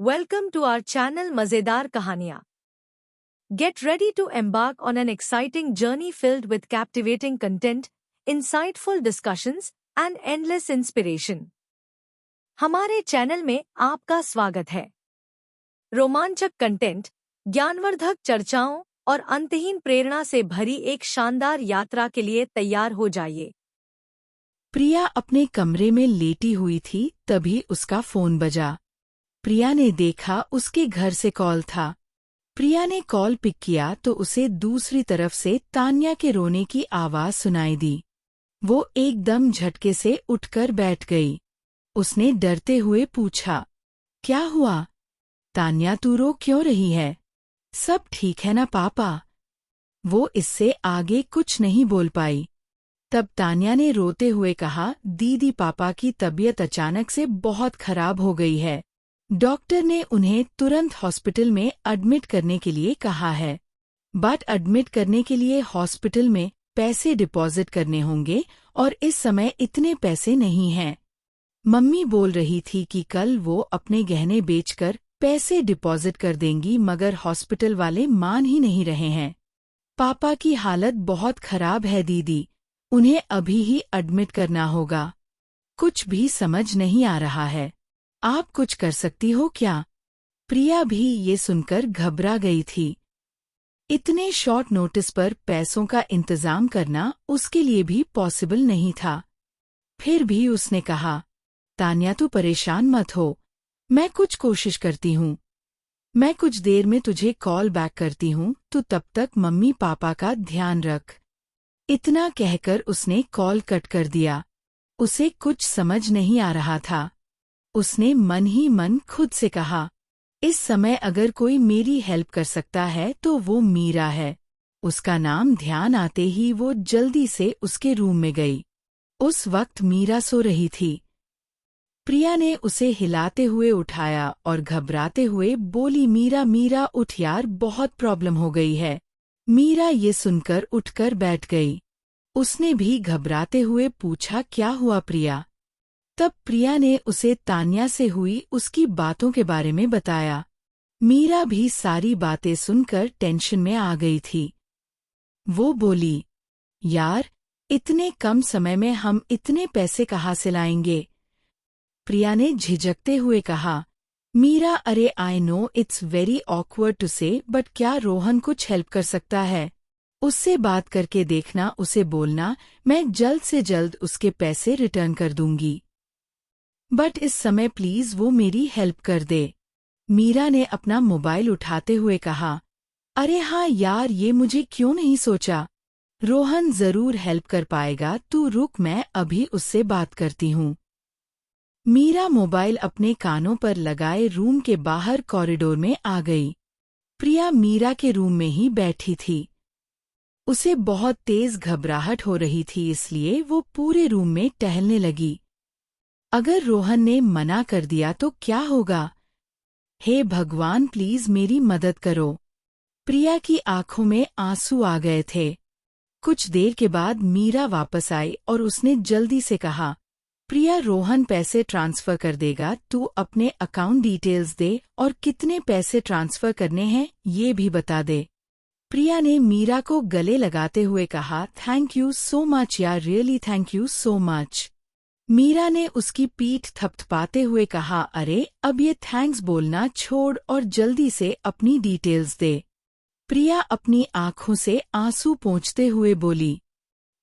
Welcome to our channel मजेदार कहानियाँ. Get ready to embark on an exciting journey filled with captivating content, insightful discussions, and endless inspiration. हमारे channel में आपका स्वागत है. रोमांचक कंटेंट, ज्ञानवर्धक चर्चाओं और अंतहीन प्रेरणा से भरी एक शानदार यात्रा के लिए तैयार हो जाइए. प्रिया अपने कमरे में लेटी हुई थी, तभी उसका फोन बजा. प्रिया ने देखा उसके घर से कॉल था. प्रिया ने कॉल पिक किया तो उसे दूसरी तरफ से तान्या के रोने की आवाज सुनाई दी. वो एकदम झटके से उठकर बैठ गई. उसने डरते हुए पूछा, क्या हुआ? तान्या, तू रो क्यों रही है? सब ठीक है ना पापा? वो इससे आगे कुछ नहीं बोल पाई. तब तान्या ने रोते हुए कहा, दीदी, पापा की तबीयत अचानक से बहुत खराब हो गई है. डॉक्टर ने उन्हें तुरंत हॉस्पिटल में एडमिट करने के लिए कहा है. बट एडमिट करने के लिए हॉस्पिटल में पैसे डिपॉजिट करने होंगे और इस समय इतने पैसे नहीं हैं. मम्मी बोल रही थी कि कल वो अपने गहने बेचकर पैसे डिपॉजिट कर देंगी, मगर हॉस्पिटल वाले मान ही नहीं रहे हैं. पापा की हालत बहुत खराब है दीदी, उन्हें अभी ही एडमिट करना होगा. कुछ भी समझ नहीं आ रहा है. आप कुछ कर सकती हो क्या? प्रिया भी ये सुनकर घबरा गई थी. इतने शॉर्ट नोटिस पर पैसों का इंतजाम करना उसके लिए भी पॉसिबल नहीं था. फिर भी उसने कहा, तान्या, तू परेशान मत हो, मैं कुछ कोशिश करती हूँ. मैं कुछ देर में तुझे कॉल बैक करती हूँ, तू तब तक मम्मी पापा का ध्यान रख. इतना कहकर उसने कॉल कट कर दिया. उसे कुछ समझ नहीं आ रहा था. उसने मन ही मन खुद से कहा, इस समय अगर कोई मेरी हेल्प कर सकता है तो वो मीरा है. उसका नाम ध्यान आते ही वो जल्दी से उसके रूम में गई. उस वक्त मीरा सो रही थी. प्रिया ने उसे हिलाते हुए उठाया और घबराते हुए बोली, मीरा मीरा उठ यार, बहुत प्रॉब्लम हो गई है. मीरा ये सुनकर उठकर बैठ गई. उसने भी घबराते हुए पूछा, क्या हुआ प्रिया? तब प्रिया ने उसे तान्या से हुई उसकी बातों के बारे में बताया. मीरा भी सारी बातें सुनकर टेंशन में आ गई थी. वो बोली, यार, इतने कम समय में हम इतने पैसे कहाँ से लाएंगे? प्रिया ने झिझकते हुए कहा, मीरा, अरे I know it's very awkward to say, but क्या रोहन कुछ हेल्प कर सकता है? उससे बात करके देखना, उसे बोलना मैं जल्द से जल्द उसके पैसे रिटर्न कर दूंगी. बट इस समय प्लीज वो मेरी हेल्प कर दे. मीरा ने अपना मोबाइल उठाते हुए कहा, अरे हाँ यार, ये मुझे क्यों नहीं सोचा. रोहन जरूर हेल्प कर पाएगा, तू रुक, मैं अभी उससे बात करती हूँ. मीरा मोबाइल अपने कानों पर लगाए रूम के बाहर कॉरिडोर में आ गई. प्रिया मीरा के रूम में ही बैठी थी. उसे बहुत तेज घबराहट हो रही थी, इसलिए वो पूरे रूम में टहलने लगी. अगर रोहन ने मना कर दिया तो क्या होगा? हे भगवान, प्लीज मेरी मदद करो. प्रिया की आंखों में आंसू आ गए थे. कुछ देर के बाद मीरा वापस आई और उसने जल्दी से कहा, प्रिया, रोहन पैसे ट्रांसफर कर देगा, तू अपने अकाउंट डिटेल्स दे और कितने पैसे ट्रांसफर करने हैं ये भी बता दे. प्रिया ने मीरा को गले लगाते हुए कहा, थैंक यू सो मच यार, really thank you so much. Meera ने उसकी पीठ थपथपाते हुए कहा, अरे अब ये थैंक्स बोलना छोड़ और जल्दी से अपनी डिटेल्स दे. प्रिया अपनी आंखों से आंसू पोंछते हुए बोली,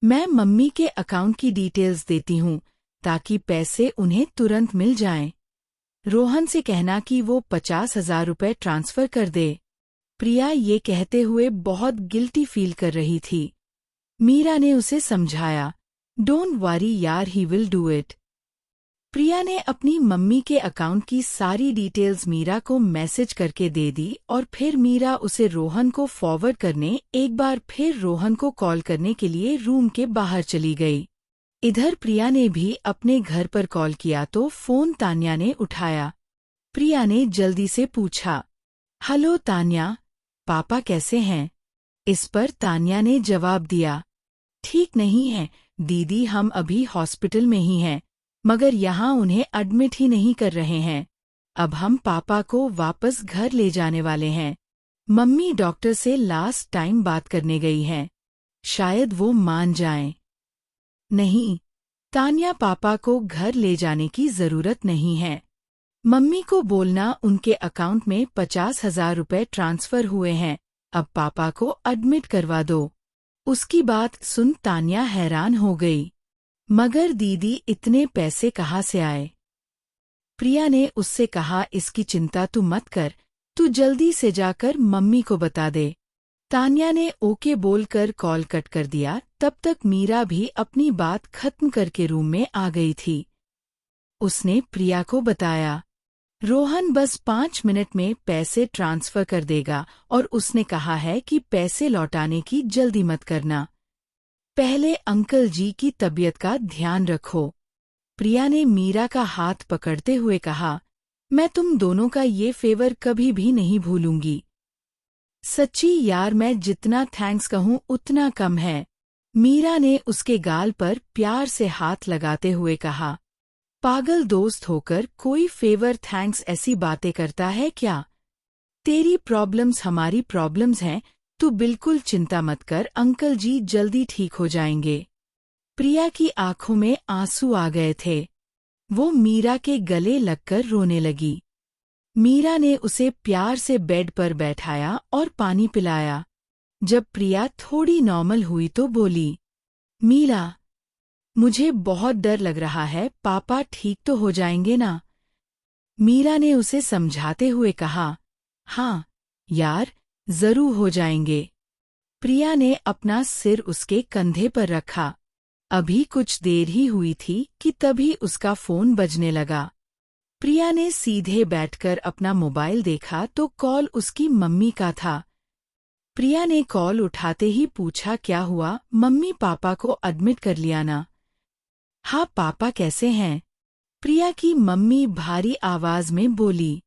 मैं मम्मी के अकाउंट की डिटेल्स देती हूँ ताकि पैसे उन्हें तुरंत मिल जाएं. रोहन से कहना कि वो 50,000 रुपये ट्रांसफर कर दे. प्रिया ये कहते हुए बहुत गिल्टी फील कर रही थी. मीरा ने उसे समझाया, डोंट वरी यार, ही विल डू इट. प्रिया ने अपनी मम्मी के अकाउंट की सारी डिटेल्स मीरा को मैसेज करके दे दी और फिर मीरा उसे रोहन को फॉरवर्ड करने एक बार फिर रोहन को कॉल करने के लिए रूम के बाहर चली गई. इधर प्रिया ने भी अपने घर पर कॉल किया तो फोन तान्या ने उठाया. प्रिया ने जल्दी से पूछा, हेलो तान्या, पापा कैसे हैं? इस पर तान्या ने जवाब दिया, ठीक नहीं है दीदी, हम अभी हॉस्पिटल में ही हैं, मगर यहाँ उन्हें एडमिट ही नहीं कर रहे हैं. अब हम पापा को वापस घर ले जाने वाले हैं। मम्मी डॉक्टर से लास्ट टाइम बात करने गई हैं। शायद वो मान जाएं। नहीं, तान्या, पापा को घर ले जाने की जरूरत नहीं है। मम्मी को बोलना उनके अकाउंट में 50,000 रुपए ट्रांसफर हुए हैं, अब पापा को एडमिट करवा दो। उसकी बात सुन तान्या हैरान हो गई। मगर दीदी, इतने पैसे कहाँ से आए? प्रिया ने उससे कहा, इसकी चिंता तू मत कर, तू जल्दी से जाकर मम्मी को बता दे। तान्या ने ओके बोलकर कॉल कट कर दिया। तब तक मीरा भी अपनी बात खत्म करके रूम में आ गई थी। उसने प्रिया को बताया, रोहन बस 5 मिनट में पैसे ट्रांसफर कर देगा और उसने कहा है कि पैसे लौटाने की जल्दी मत करना। पहले अंकल जी की तबीयत का ध्यान रखो। प्रिया ने मीरा का हाथ पकड़ते हुए कहा, मैं तुम दोनों का ये फेवर कभी भी नहीं भूलूंगी। सच्ची यार, मैं जितना थैंक्स कहूँ उतना कम है। मीरा ने उसके गाल पर प्यार से हाथ लगाते हुए कहा, पागल दोस्त होकर कोई फेवर थैंक्स ऐसी बातें करता है क्या? तेरी प्रॉब्लम्स हमारी प्रॉब्लम्स हैं, तू बिल्कुल चिंता मत कर, अंकल जी जल्दी ठीक हो जाएंगे। प्रिया की आंखों में आंसू आ गए थे। वो मीरा के गले लगकर रोने लगी। मीरा ने उसे प्यार से बेड पर बैठाया और पानी पिलाया। जब प्रिया थोड़ी नॉर्मल हुई तो बोली, मीरा, मुझे बहुत डर लग रहा है, पापा ठीक तो हो जाएंगे ना? मीरा ने उसे समझाते हुए कहा, हाँ यार, जरूर हो जाएंगे। प्रिया ने अपना सिर उसके कंधे पर रखा। अभी कुछ देर ही हुई थी कि तभी उसका फोन बजने लगा। प्रिया ने सीधे बैठकर अपना मोबाइल देखा तो कॉल उसकी मम्मी का था। प्रिया ने कॉल उठाते ही पूछा, क्या हुआ मम्मी, पापा को एडमिट कर लिया ना? हाँ, पापा कैसे हैं? प्रिया की मम्मी भारी आवाज में बोली,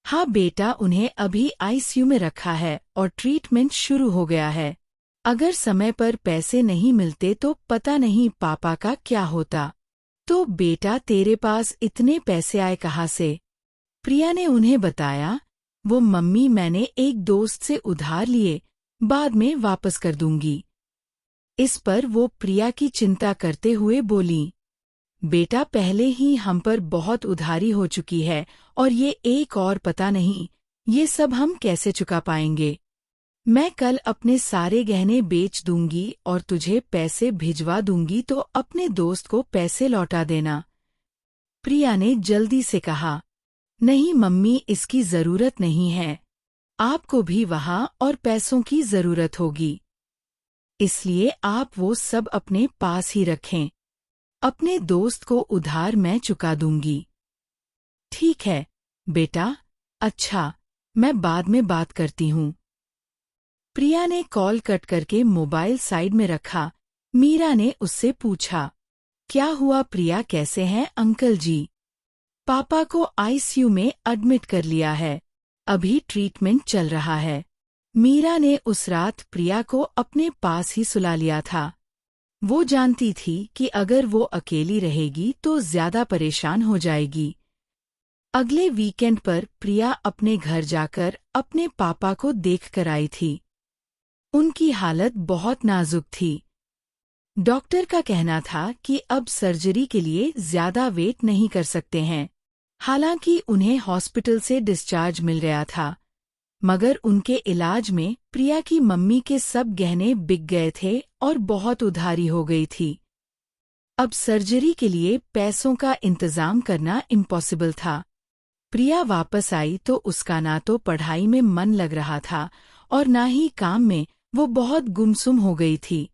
हाँ बेटा, उन्हें अभी आईसीयू में रखा है और ट्रीटमेंट शुरू हो गया है। अगर समय पर पैसे नहीं मिलते तो पता नहीं पापा का क्या होता। तो बेटा, तेरे पास इतने पैसे आए कहाँ से? प्रिया ने उन्हें बताया, वो मम्मी, मैंने एक दोस्त से उधार लिए, बाद में वापस कर दूंगी। इस पर वो प्रिया की चिंता करते हुए बोली, बेटा, पहले ही हम पर बहुत उधारी हो चुकी है और ये एक और पता नहीं, ये सब हम कैसे चुका पाएंगे। मैं कल अपने सारे गहने बेच दूंगी और तुझे पैसे भिजवा दूंगी, तो अपने दोस्त को पैसे लौटा देना। प्रिया ने जल्दी से कहा, नहीं मम्मी, इसकी जरूरत नहीं है। आपको भी वहाँ और पैसों की जरूरत होगी, इसलिए आप वो सब अपने पास ही रखें। अपने दोस्त को उधार मैं चुका दूंगी। ठीक है बेटा, अच्छा, मैं बाद में बात करती हूँ। प्रिया ने कॉल कट करके मोबाइल साइड में रखा। मीरा ने उससे पूछा, क्या हुआ प्रिया, कैसे हैं अंकल जी? पापा को आईसीयू में एडमिट कर लिया है, अभी ट्रीटमेंट चल रहा है। मीरा ने उस रात प्रिया को अपने पास ही सुला लिया था। वो जानती थी कि अगर वो अकेली रहेगी तो ज्यादा परेशान हो जाएगी। अगले वीकेंड पर प्रिया अपने घर जाकर अपने पापा को देख कर आई थी। उनकी हालत बहुत नाजुक थी। डॉक्टर का कहना था कि अब सर्जरी के लिए ज्यादा वेट नहीं कर सकते हैं। हालांकि उन्हें हॉस्पिटल से डिस्चार्ज मिल गया था, मगर उनके इलाज में प्रिया की मम्मी के सब गहने बिक गए थे और बहुत उधारी हो गई थी। अब सर्जरी के लिए पैसों का इंतजाम करना इम्पॉसिबल था। प्रिया वापस आई तो उसका ना तो पढ़ाई में मन लग रहा था और ना ही काम में, वो बहुत गुमसुम हो गई थी।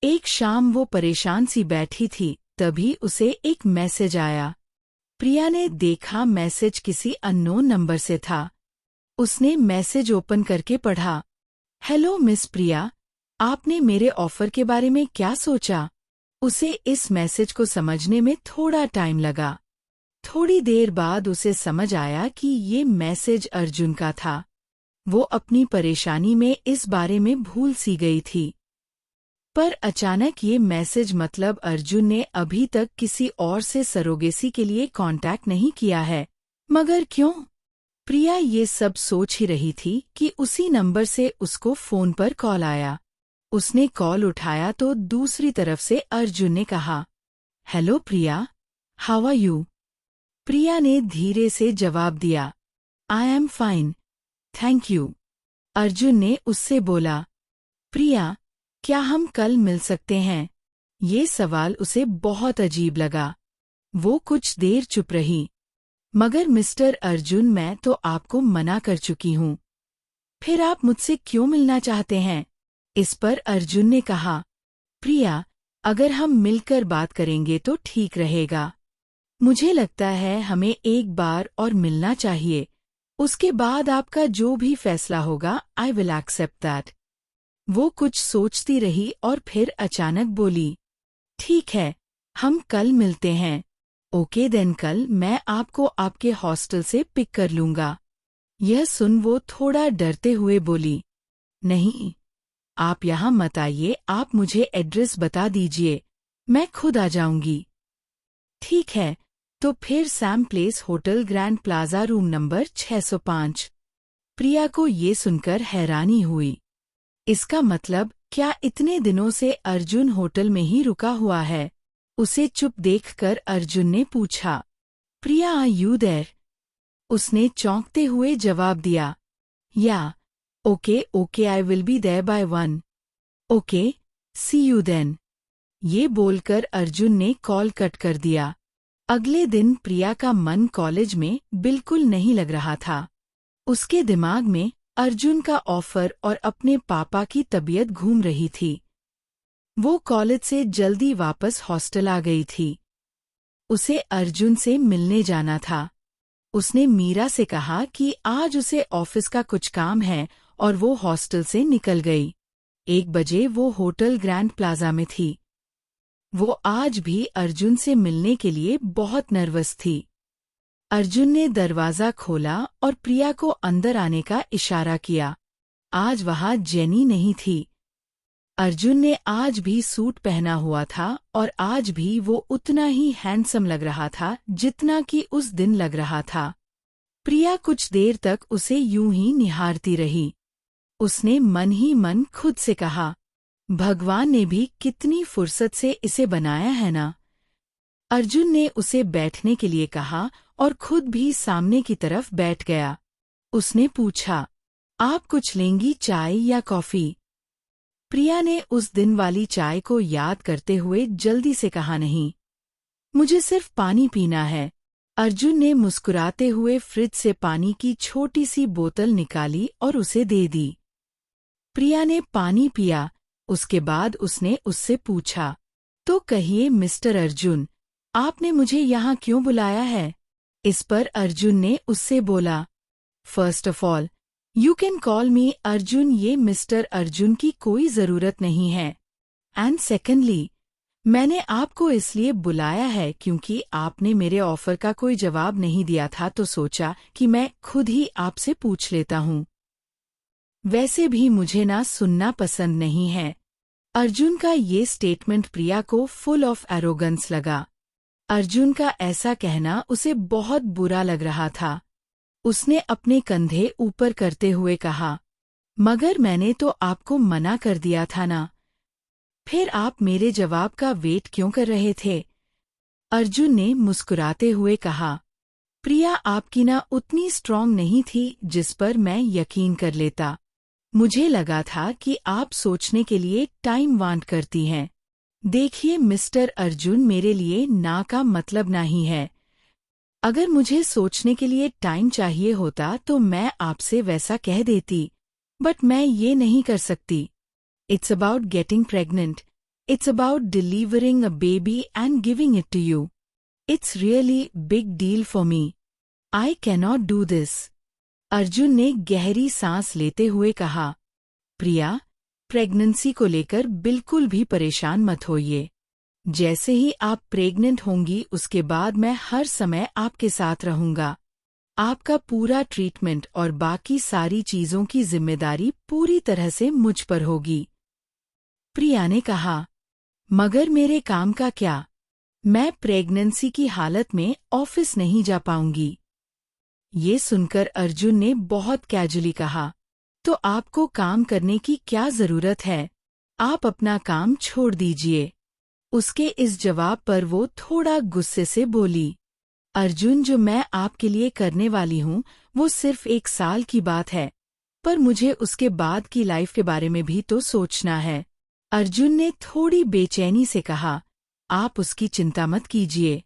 एक शाम वो परेशान सी बैठी थी, तभी उसे एक मैसेज आया। प्रिया ने देखा मैसेज किसी अननोन नंबर से था। उसने मैसेज ओपन करके पढ़ा, हेलो मिस प्रिया, आपने मेरे ऑफर के बारे में क्या सोचा? उसे इस मैसेज को समझने में थोड़ा टाइम लगा। थोड़ी देर बाद उसे समझ आया कि ये मैसेज अर्जुन का था। वो अपनी परेशानी में इस बारे में भूल सी गई थी। पर अचानक ये मैसेज मतलब अर्जुन ने अभी तक किसी और से सरोगेसी के लिए कांटेक्ट नहीं किया है। मगर क्यों? प्रिया ये सब सोच ही रही थी कि उसी नंबर से उसको फोन पर कॉल आया। उसने कॉल उठाया तो दूसरी तरफ से अर्जुन ने कहा, hello Priya, how are you? Priya ने धीरे से जवाब दिया, I am fine, thank you. Arjun ने उससे बोला, प्रिया, क्या हम कल मिल सकते हैं? ये सवाल उसे बहुत अजीब लगा। वो कुछ देर चुप रही। मगर मिस्टर अर्जुन, मैं तो आपको मना कर चुकी हूँ। फिर आप मुझसे क्यों मिलना चाहते हैं? इस पर अर्जुन ने कहा, प्रिया, अगर हम मिलकर बात करेंगे तो ठीक रहेगा। मुझे लगता है हमें एक बार और मिलना चाहिए। उसके बाद आपका जो भी फैसला होगा, आई विल एक्सेप्ट दैट। वो कुछ सोचती रही और फिर अचानक बोली, ठीक है, हम कल मिलते हैं। ओके देन, कल मैं आपको आपके हॉस्टल से पिक कर लूंगा। यह सुन वो थोड़ा डरते हुए बोली, नहीं, आप यहाँ मत आइए, आप मुझे एड्रेस बता दीजिए, मैं खुद आ जाऊंगी। ठीक है, तो फिर Sam place hotel, grand plaza, room number 605। प्रिया को ये सुनकर हैरानी हुई। इसका मतलब क्या इतने दिनों से अर्जुन होटल में ही रुका हुआ है? उसे चुप देखकर अर्जुन ने पूछा, प्रिया, आर यू देयर? उसने चौंकते हुए जवाब दिया, yeah, okay okay, I will be there by 1। Okay, see you then. ये बोलकर अर्जुन ने कॉल कट कर दिया। अगले दिन प्रिया का मन कॉलेज में बिल्कुल नहीं लग रहा था। उसके दिमाग में अर्जुन का ऑफर और अपने पापा की तबीयत घूम रही थी। वो कॉलेज से जल्दी वापस हॉस्टल आ गई थी। उसे अर्जुन से मिलने जाना था। उसने मीरा से कहा कि आज उसे ऑफिस का कुछ काम है और वो हॉस्टल से निकल गई। 1 बजे वो होटल ग्रैंड प्लाजा में थी। वो आज भी अर्जुन से मिलने के लिए बहुत नर्वस थी। अर्जुन ने दरवाजा खोला और प्रिया को अंदर आने का इशारा किया। आज वहां जेनी नहीं थी। अर्जुन ने आज भी सूट पहना हुआ था और आज भी वो उतना ही हैंडसम लग रहा था जितना कि उस दिन लग रहा था। प्रिया कुछ देर तक उसे यूं ही निहारती रही। उसने मन ही मन खुद से कहा, भगवान ने भी कितनी फुर्सत से इसे बनाया है ना। अर्जुन ने उसे बैठने के लिए कहा और खुद भी सामने की तरफ बैठ गया। उसने पूछा, आप कुछ लेंगी, चाय या कॉफी? प्रिया ने उस दिन वाली चाय को याद करते हुए जल्दी से कहा, नहीं, मुझे सिर्फ पानी पीना है। अर्जुन ने मुस्कुराते हुए फ्रिज से पानी की छोटी सी बोतल निकाली और उसे दे दी। प्रिया ने पानी पिया। उसके बाद उसने उससे पूछा, तो कहिए मिस्टर अर्जुन, आपने मुझे यहाँ क्यों बुलाया है? इस पर अर्जुन ने उससे बोला, first of all, you can call मी अर्जुन, ये मिस्टर अर्जुन की कोई जरूरत नहीं है। एंड सेकेंडली, मैंने आपको इसलिए बुलाया है क्योंकि आपने मेरे ऑफर का कोई जवाब नहीं दिया था, तो सोचा कि मैं खुद ही आपसे पूछ लेता हूँ। वैसे भी मुझे ना सुनना पसंद नहीं है। अर्जुन का ये स्टेटमेंट प्रिया को फुल ऑफ एरोगेंस लगा। अर्जुन का ऐसा कहना उसे बहुत बुरा लग रहा था। उसने अपने कंधे ऊपर करते हुए कहा, मगर मैंने तो आपको मना कर दिया था ना। फिर आप मेरे जवाब का वेट क्यों कर रहे थे? अर्जुन ने मुस्कुराते हुए कहा, प्रिया आपकी ना उतनी स्ट्रांग नहीं थी जिस पर मैं यकीन कर लेता। मुझे लगा था कि आप सोचने के लिए टाइम वांट करती हैं। देखिए मिस्टर अर्जुन, मेरे लिए ना का मतलब नहीं है। अगर मुझे सोचने के लिए टाइम चाहिए होता तो मैं आपसे वैसा कह देती, बट मैं ये नहीं कर सकती। It's about getting pregnant, it's about delivering a baby and giving it to you. It's really big deal for me. I cannot do this. Arjun ने गहरी सांस लेते हुए कहा, प्रिया, प्रेगनेंसी को लेकर बिल्कुल भी परेशान मत होइए। जैसे ही आप प्रेग्नेंट होंगी उसके बाद मैं हर समय आपके साथ रहूंगा। आपका पूरा ट्रीटमेंट और बाकी सारी चीजों की जिम्मेदारी पूरी तरह से मुझ पर होगी। प्रिया ने कहा, मगर मेरे काम का क्या? मैं प्रेगनेंसी की हालत में ऑफिस नहीं जा पाऊंगी। ये सुनकर अर्जुन ने बहुत कैजुअली कहा, तो आपको काम करने की क्या जरूरत है? आप अपना काम छोड़ दीजिए। उसके इस जवाब पर वो थोड़ा गुस्से से बोली, अर्जुन, जो मैं आपके लिए करने वाली हूँ वो सिर्फ 1 साल की बात है, पर मुझे उसके बाद की लाइफ के बारे में भी तो सोचना है। अर्जुन ने थोड़ी बेचैनी से कहा, आप उसकी चिंता मत कीजिए।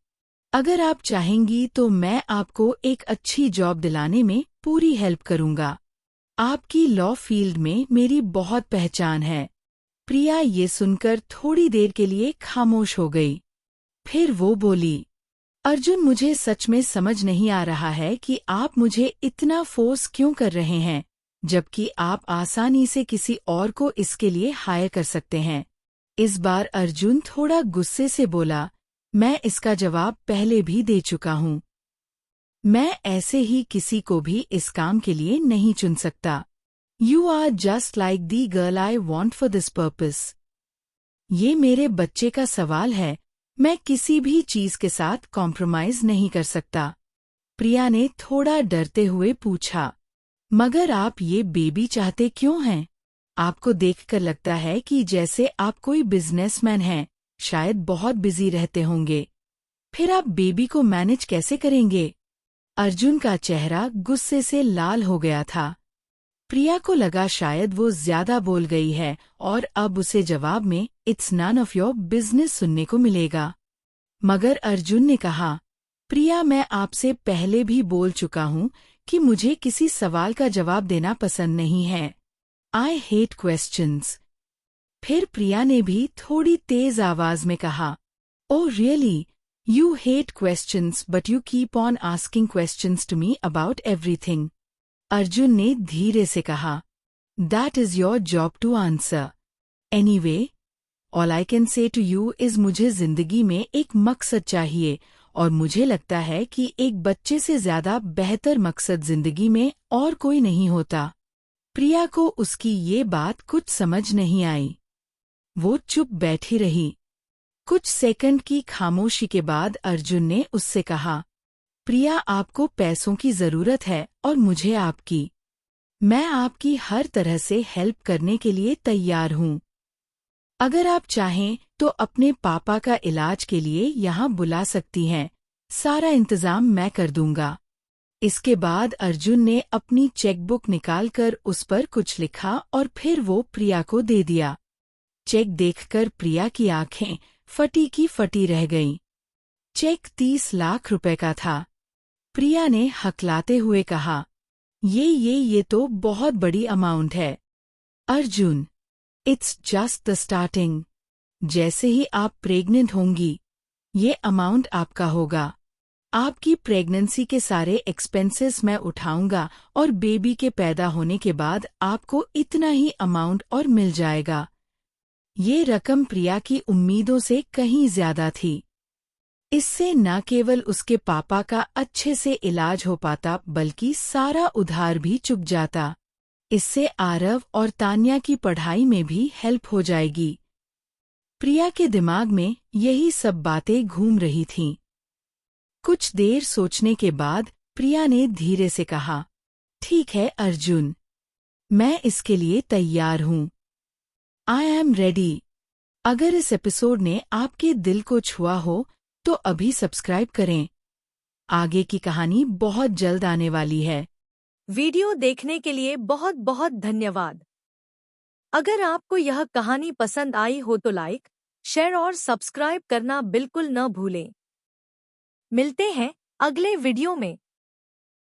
अगर आप चाहेंगी तो मैं आपको एक अच्छी जॉब दिलाने में पूरी हेल्प करूंगा। आपकी लॉ फील्ड में मेरी बहुत पहचान है। प्रिया ये सुनकर थोड़ी देर के लिए खामोश हो गई। फिर वो बोली, अर्जुन, मुझे सच में समझ नहीं आ रहा है कि आप मुझे इतना फोर्स क्यों कर रहे हैं, जबकि आप आसानी से किसी और को इसके लिए हायर कर सकते हैं। इस बार अर्जुन थोड़ा गुस्से से बोला, मैं इसका जवाब पहले भी दे चुका हूँ। मैं ऐसे ही किसी को भी इस काम के लिए नहीं चुन सकता। You are just like the girl I want for this purpose. ये मेरे बच्चे का सवाल है, मैं किसी भी चीज के साथ कॉम्प्रोमाइज नहीं कर सकता। प्रिया ने थोड़ा डरते हुए पूछा, मगर आप ये बेबी चाहते क्यों हैं? आपको देखकर लगता है कि जैसे आप कोई बिजनेसमैन हैं, शायद बहुत बिजी रहते होंगे। फिर आप बेबी को मैनेज कैसे करेंगे? अर्जुन का चेहरा गुस्से से लाल हो गया था। प्रिया को लगा शायद वो ज्यादा बोल गई है और अब उसे जवाब में it's none of your business सुनने को मिलेगा। मगर अर्जुन ने कहा, प्रिया, मैं आपसे पहले भी बोल चुका हूँ कि मुझे किसी सवाल का जवाब देना पसंद नहीं है। I hate questions. फिर प्रिया ने भी थोड़ी तेज आवाज में कहा, oh really, you hate questions but you keep on asking questions to me about everything. Arjun ने धीरे से कहा, that is your job to answer. Anyway, all I can say to you is मुझे जिंदगी में एक मकसद चाहिए और मुझे लगता है कि एक बच्चे से ज्यादा बेहतर मकसद जिंदगी में और कोई नहीं होता। प्रिया को उसकी ये बात कुछ समझ नहीं आई। वो चुप बैठी रही। कुछ सेकंड की खामोशी के बाद अर्जुन ने उससे कहा, प्रिया, आपको पैसों की जरूरत है और मुझे आपकी। मैं आपकी हर तरह से हेल्प करने के लिए तैयार हूँ। अगर आप चाहें तो अपने पापा का इलाज के लिए यहाँ बुला सकती हैं। सारा इंतजाम मैं कर दूंगा। इसके बाद अर्जुन ने अपनी चेकबुक निकालकर उस पर कुछ लिखा और फिर वो प्रिया को दे दिया। चेक देखकर प्रिया की आंखें फटी की फटी रह गईं। चेक 30 लाख रुपए का था। प्रिया ने हकलाते हुए कहा, ये तो बहुत बड़ी अमाउंट है। Arjun, it's just the starting. जैसे ही आप प्रेग्नेंट होंगी, ये अमाउंट आपका होगा। आपकी प्रेगनेंसी के सारे एक्सपेंसेस मैं उठाऊंगा और बेबी के पैदा होने के बाद आपको इतना ही अमाउंट और मिल जाएगा। ये रकम प्रिया की उम्मीदों से कहीं ज्यादा थी। इससे न केवल उसके पापा का अच्छे से इलाज हो पाता बल्कि सारा उधार भी चुक जाता। इससे आरव और तान्या की पढ़ाई में भी हेल्प हो जाएगी। प्रिया के दिमाग में यही सब बातें घूम रही थीं। कुछ देर सोचने के बाद प्रिया ने धीरे से कहा, ठीक है अर्जुन, मैं इसके लिए तैयार हूँ। I am ready. अगर इस एपिसोड ने आपके दिल को छुआ हो तो अभी सब्सक्राइब करें। आगे की कहानी बहुत जल्द आने वाली है। वीडियो देखने के लिए बहुत बहुत धन्यवाद। अगर आपको यह कहानी पसंद आई हो तो लाइक, शेयर और सब्सक्राइब करना बिल्कुल न भूलें। मिलते हैं अगले वीडियो में।